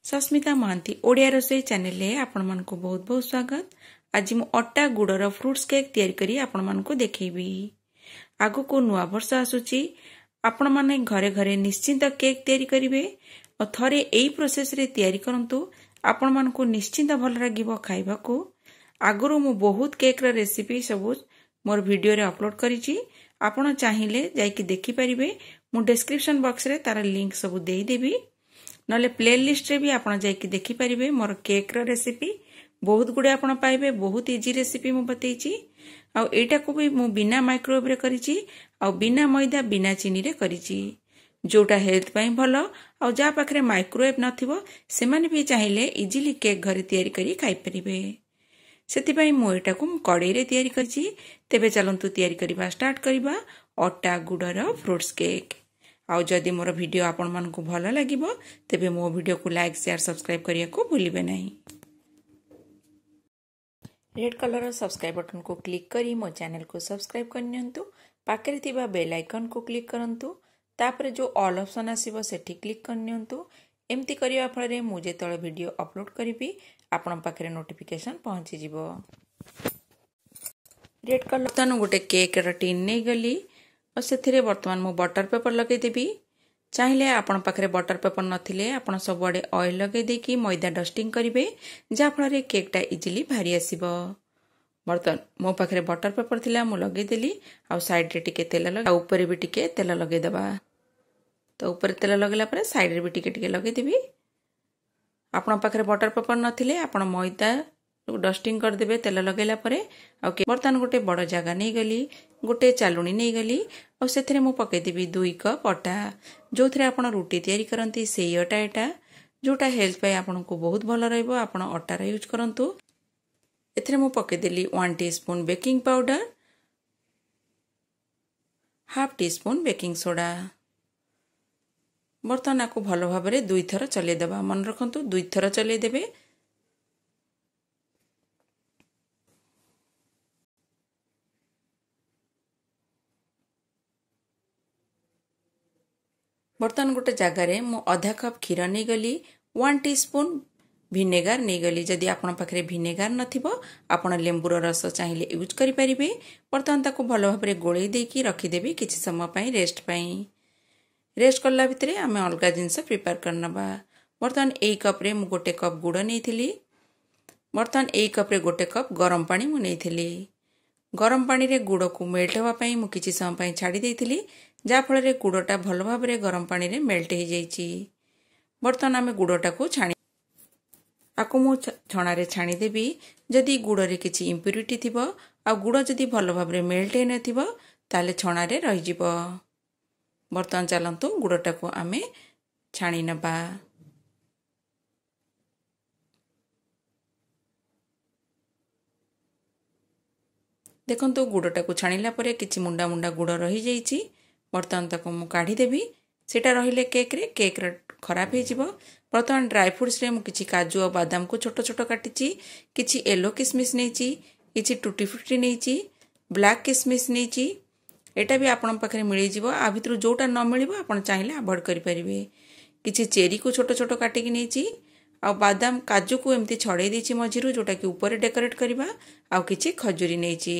सस्मिता महांती ओडिया रसोई चैनल रे आपण मानकु बहुत बहुत स्वागत। आज मु अट्टा गुड़र फ्रूट्स केक तैयारी करी आपण मानकु देखेबी। आगु को नुआ वर्ष आसुची, आपण माने घरे घरे निश्चिंत केक तैयारी करिवे और थरे एई प्रोसेस रे तैयारी करंतु आपण मानकु निश्चिंत भल लागिबो खाइबाकू। आगुरु मु बहुत केक र रेसिपी सब मोर वीडियो रे अपलोड करिची, आपण चाहिले जाइकि देखि परिबे। मु डिस्क्रिप्शन बॉक्स रे तार लिंक सब देई देबी, नले प्लेलिस्ट रे भी आपण जाइकि देखि परिबे। मोर केक र रेसिपी बहुत गुडे आपण पाइबे, बहुत इजी रेसिपी मु बतैची। आ एटा को भी मु बिना माइक्रोवेव रे करिची आ बिना मैदा बिना चीनी रे करिची, जोटा हेल्थ पई भलो। आ जा पाखरे माइक्रोवेव नथिबो से माने भी चाहिले इजीली केक घरे तैयारी करी खाइ परिबे। सेति पई मु एटा को कड़ाई रे तैयारी करची। तेबे चलंतु तैयारी करिबा स्टार्ट करिबा अट्टा गुड़र फ्रूट्स केक। आउ जदि मोर वीडियो आपण मानकु भलो लागिबो तेबे मो वीडियो को लाइक शेयर सब्सक्राइब करिया को भूलिबे नहीं। रेड कलर सब्सक्राइब बटन को क्लिक करी मो चैनल को सब्सक्राइब करनियंतु। पाकरे थिबा बेल आइकन को क्लिक करंतु, तापर जो ऑल ऑप्शन आसीबो सेठी क्लिक करनियंतु। एम्ति करिया फळे मु जेतळे वीडियो अपलोड करिबी आपण पाखरे नोटिफिकेशन पहुंची जिवो। रेड कलर तन गोटे केक र टिन नै गली और से बर्तमान मु बटर पेपर लगे देबी। चाहिले आपण पाखरे बटर पेपर नथिले आपण सबआडे ऑयल लगे देकी मैदा डस्टिंग करिवे, जा फଳରେ केकटा इजीली भारी आसीबो। बर्तमान मो पाखरे बटर पेपर थिला, मु लगे देली। आ साइड रे टिके तेल लगे, आ ऊपर भी टिके तेल लगे देबा। तो ऊपर तेल लगेला परे साइड रे भी टिके टिके लगे देबी। आपण पाखरे बटर पेपर नथिले आपण मैदा डस्टिंग कर देबे तेल लगेला परे। आ बर्तमान गोटे बड़ जगह नहीं गली, गोटे चालुनी नहीं गली और सेथरे मु पके देबी 2 कप अटा, जो थरे आपण रोटी तैयारी करंती सेई अटा एटा, जोटा हेल्थ पे आपण को बहुत भलो रहइबो। आपण अटा रे यूज करंतु। एथरे मु पके देली 1 teaspoon baking powder, half teaspoon baking soda. बर्तमान आपको भलो भाबरे 2 थर चले देबा। मन रखंतु 2 थर चले देबे। बर्तमान गोटे जगार मु आधा कप क्षीर नहीं गली, 1 टीस्पून विनेगार नहीं गली। जदि आपण पाखरे विनेगार नथिबो आपण लेंबूर रस चाहिले यूज करि परिबे। बर्तमान ताको भलो भाबरे गोळेई देकी रखि देबी किछि समय पई रेस्ट पई। रेस्ट करला भितरे आमे अलगा जिंस प्रिपेयर करनबा। बर्तमान 1 कप रे मु गोटे कप गुड़ नेइथिली। बर्तमान 1 कप रे गोटे कप गरम पानी मु नेइथिली। गरम पानी रे गुड़ को मेल्ट होवा पई मु किछि समय पई छाडी देइथिली, जा फଳରେ गुड़टा भलो भाबरे गरम पानी रे मेल्ट हो जाइछि। बर्तमान आमे गुड़टा को छाणी आको मु छणा रे छाणी देबी। जदि गुड़ रे किछि इम्प्यूरिटी थिबो आ गुड़ जदि भलो भाबरे मेल्ट हे नथिबो ताले छणा रे रहि जिवो। बर्तमान चलंतु गुड़टा को आमे छाणी नबा। देखंतु गुड़टा को छाणीला परे किछि मुंडा मुंडा गुड़ रहि जाइछि। बर्तमान ताको मु काढी देबी। सेटा रहिले केक रे खराब हे जिवो। बर्तमान ड्राई फ्रूट्स रे मु किछि काजू और बादाम को छोटो छोटो काटिछि, किछि येलो किसमिस नेछि, किछि टूटी फ्रूटी नेछि, ब्लैक किसमिस नेछि। एटा भी आपण पाखरे मिलि जिवो। आ भितरु जोटा न मिलिबो आपण चाहिले अवॉइड करि परिबे। किछि चेरी को छोटो छोटो काटि कि नेछि आ बादाम काजू को एम्ति छड़े देछि मझिरु, जोटा कि ऊपर डेकोरेट करबा। आ किछि खजूरी नेछि।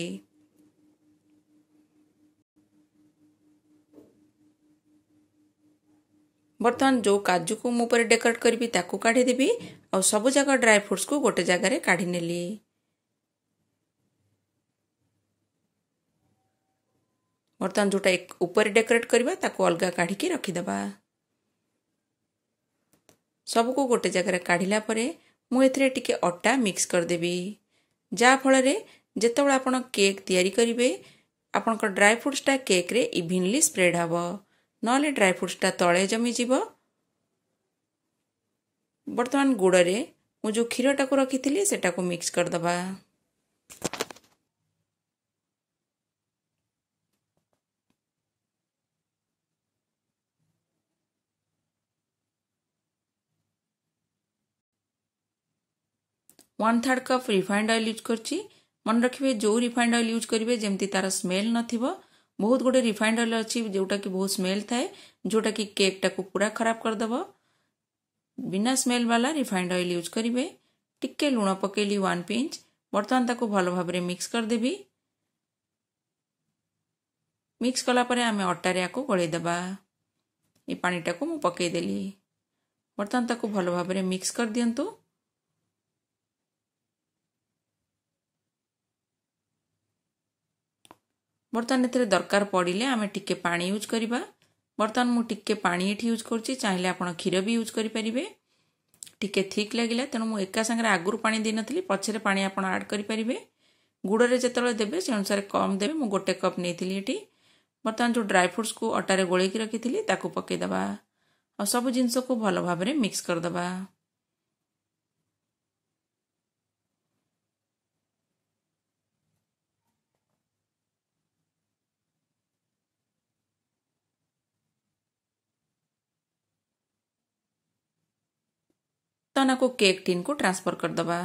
बर्तमान जो काजू को मुपर डेकोरेट करबी ताको काढी देबी और सब जगह ड्राई फ्रूट्स को गोटे जगह रे काढी नेली। बर्तमान जोटा एक ऊपर डेकोरेट करबा ताको अलगा काढी के रखि देबा। सब को गोटे जगह रे काढिला परे मु एथरे टिके अट्टा मिक्स कर देबी, जा फଳରେ जेतबेला आपण केक तैयारी करिवे आपण को ड्राई फ्रूट्स टा केक रे इवनली स्प्रेड हबो, नले ड्राई फ्रूट्स टा तळे जमी जिवो। बर्तमान गुड़ रे मु जो क्षीर टा को रखिथिली सेटा को मिक्स कर दबा। One third cup refined oil use करची। मन रखिबे जो रिफाइंड ऑयल यूज करिवे जेमती तार स्मेल नथिबो। बहुत गुडे रिफाइंड ऑयल अच्छी जोटा कि बहुत स्मेल थाए, जोटा कि केक टा को पूरा खराब कर दबो। बिना स्मेल वाला रिफाइंड ऑयल यूज करेंगे। टिके लुण पकेली 1 पिंच। बर्तमान ताको भल भाव मिक्स करदेवी। मिक्स कलापर आम अटारे या गोलैदेबा। ये पानीटा को मु पकईदेली। बर्तमान ताको भल भाव मिक्स कर दियंतु। बर्तमान एथिरे दरकार पड़िले आमे टिके पानी यूज करिबा। बर्तमान मु टिके पानी एठी यूज करछि। चाहिले आपण क्षीर भी यूज करि परिबे। टिके थिक लागिला तेणु मु एका संगे आगुरु पानी दे नथली, पछरे पानी आपण ऐड करि परिबे। गुड़रे जेतले देबे से अनुसार कम देबे। मु 1 कप नेथिली एठी। बर्तमान जो ड्राई फ्रूट्स को अटारे गोळै कि रखिथिली ताको पकै दबा और सब जिंस को भल भाव मिक्स कर दबा। तना को केक टिन को ट्रांसफर कर दबा।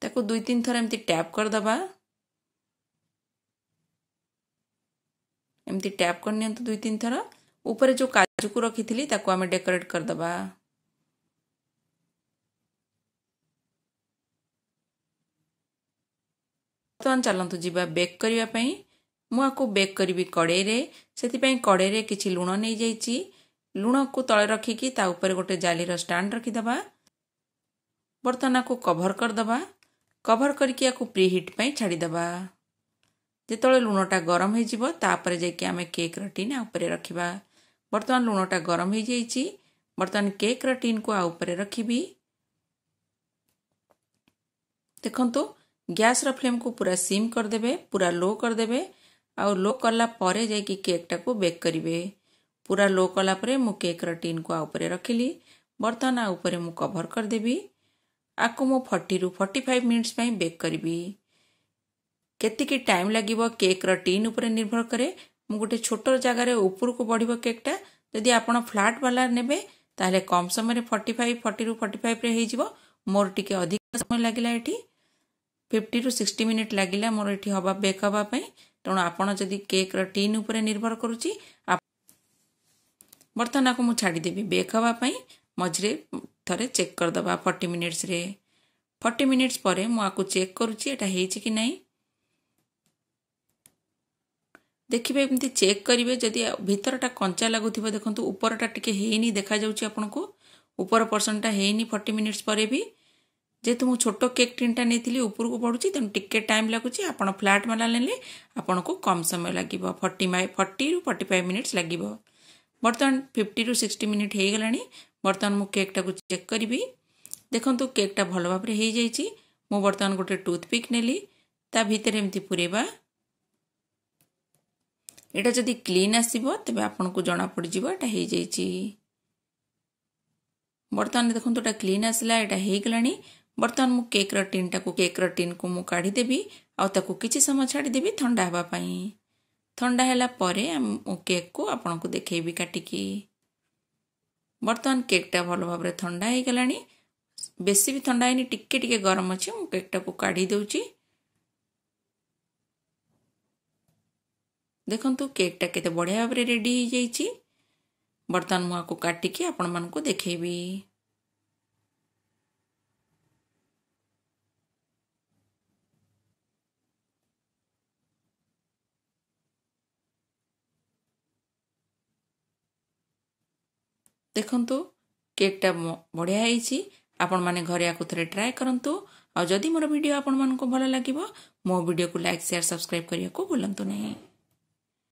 ताको 2-3 थर एमती टैप कर दबा। एमती टैप कर नियंतु 2-3 थर। ऊपर जो काजू को रखिथिली ताको आमे डेकोरेट कर दबा। तो चलंतु जीवा बेक करिया पई। मु आको बेक करिवि कड़ाई रे। सेति पई कड़ाई रे किछि लूण नै जाईची। लूण को तळे रखिकी ता ऊपर गोटे जालीर स्टैंड रखि दबा। बर्तन को कवर कर दबा। कवर करके आको प्रीहीट पई छाड़ी दबा। जेतळे लूणटा गरम हे जिवो तापर जेकी आमे केक र टिन आ ऊपर रखिबा। बर्तमान लूणटा गरम हे जाईची। बर्तमान केक र टिन को आ ऊपर रखिबी। देखंतु गैस र फ्लेम को पूरा सिम कर देबे, पूरा लो कर देबे। आ लो कला परे जाकी केक टा को बेक करिवे। पूरा लो कला परे मु केक र टिन को आ ऊपर रखिली। बर्तमान आ ऊपर मु कवर कर देबी। आको मु 40 रु 45 मिनिट्स पई बेक करिवि। केतिकी टाइम लागिवो केक र टिन ऊपर निर्भर करे। मु गोटे छोटो जगह रे ऊपर को बढ़िवो केक टा। यदि आपण फ्लैट वाला नेबे ताले कम समय रे 40 रु 45 रे हे जिवो। मोर टिके अधिक समय लागिला एठी 50 रु 60 मिनिट लागिला मोर एठी हबा बेक हबा पई। तेणु आपण जदि केक र टिन ऊपर निर्भर करूची। बर्तन को मु छाड़ी देबी बेक हबा पई। मझरे थरे चेक कर दबा 40 मिनिट्स रे। 40 मिनिट्स परे मु आको चेक करूची एटा हेची कि नाही। देखिबे एमती चेक करिवे। जदि भीतरटा कंचा लागुथिबो देखंतु ऊपरटा टिके हेनी देखा जाउची आपनको। ऊपर पर्सनटा हेनी 40 मिनिट्स परे भी। जेतु मु छोटो केक टिनटा नेथिली ऊपर को बढ़ुची तेन टिके टाइम लागुची। आपण फ्लैट वाला नेले आपनको कम समय लागिवो 40 रु 45 मिनिट्स लागिवो। बर्तमान 50 रु 60 मिनिट हे गलानी। बर्तमान मु केक टा को चेक करिवि। देखंतु केक टा भलो भाबरे हे जाईची। मु बर्तमान गोटे टूथपिक नेली ता भीतर एमती पुरेबा। एटा जदि क्लीन आसीबो तबे आपनको जणा पड़ जिवो एटा हे जाईची। बर्तमान देखंतु एटा क्लीन आसला एटा हे गलानी। बर्तमान मु केक र टिन को मु काढी देबी आ ताको किछि समय छाडी देबी ठंडा हबा पई। ठंडा हैला परे मु केक को आपनको देखेबी काटिकी। बर्तमान केक टा भलो भाबरे ठंडा हे गलानी। बेसी भी ठंडा हैनी टिके टिके गरम अछि। मु केक टा को काढी देउची। देखंतु केक टा केते बढ़िया भाबरे रेडी हे जाईची। बर्तमान मु आको काटिकी आपण मानको देखेबी। देखंतु केक टा बढ़िया हेची। आपण माने घरे आको थरे ट्राई करंतु। आ जदि मोर वीडियो आपण मानको भलो लागिवो मो वीडियो को लाइक शेयर सब्सक्राइब करिया को भूलंतु नहीं।